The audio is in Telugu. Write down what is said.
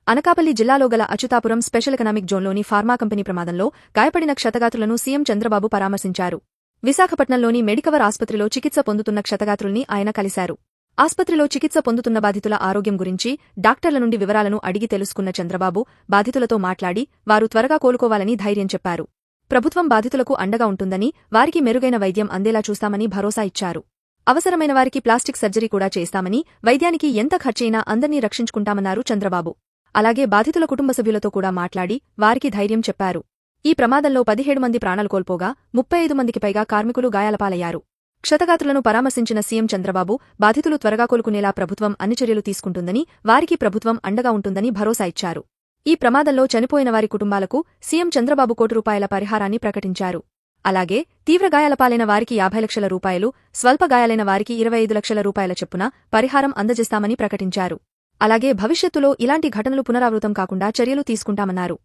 అనకాపల్లి జిల్లాలో గల అచ్యుతాపురం స్పెషల్ ఎకనామిక్ జోన్లోని ఫార్మా కంపెనీ ప్రమాదంలో గాయపడిన క్షతగాత్రులను సీఎం చంద్రబాబు పరామర్శించారు. విశాఖపట్నంలోని మెడికవర్ ఆస్పత్రిలో చికిత్స పొందుతున్న క్షతగాత్రుల్ని ఆయన కలిశారు. ఆస్పత్రిలో చికిత్స పొందుతున్న బాధితుల ఆరోగ్యం గురించి డాక్టర్ల నుండి వివరాలను అడిగి తెలుసుకున్న చంద్రబాబు బాధితులతో మాట్లాడి వారు త్వరగా కోలుకోవాలని ధైర్యం చెప్పారు. ప్రభుత్వం బాధితులకు అండగా ఉంటుందని, వారికి మెరుగైన వైద్యం అందేలా చూస్తామని భరోసా ఇచ్చారు. అవసరమైన వారికి ప్లాస్టిక్ సర్జరీ కూడా చేస్తామని, వైద్యానికి ఎంత ఖర్చైనా అందర్నీ రక్షించుకుంటామన్నారు చంద్రబాబు. అలాగే బాధితుల కుటుంబ సభ్యులతో కూడా మాట్లాడి వారికి ధైర్యం చెప్పారు. ఈ ప్రమాదంలో 17 మంది ప్రాణాలు కోల్పోగా 35 మందికి పైగా కార్మికులు గాయాలపాలయ్యారు. క్షతగాత్రులను పరామర్శించిన సీఎం చంద్రబాబు బాధితులు త్వరగా కోలుకునేలా ప్రభుత్వం అన్ని చర్యలు తీసుకుంటుందని, వారికి ప్రభుత్వం అండగా ఉంటుందని భరోసా ఇచ్చారు. ఈ ప్రమాదంలో చనిపోయిన వారి కుటుంబాలకు సీఎం చంద్రబాబు ₹1 పరిహారాన్ని ప్రకటించారు. అలాగే తీవ్ర గాయాలపాలైన వారికి ₹50 లక్షలు, స్వల్ప గాయాలైన వారికి ₹25 లక్షల చొప్పున పరిహారం అందజేస్తామని ప్రకటించారు. అలాగే భవిష్యత్తులో ఇలాంటి ఘటనలు పునరావృతం కాకుండా చర్యలు తీసుకుంటామన్నారు.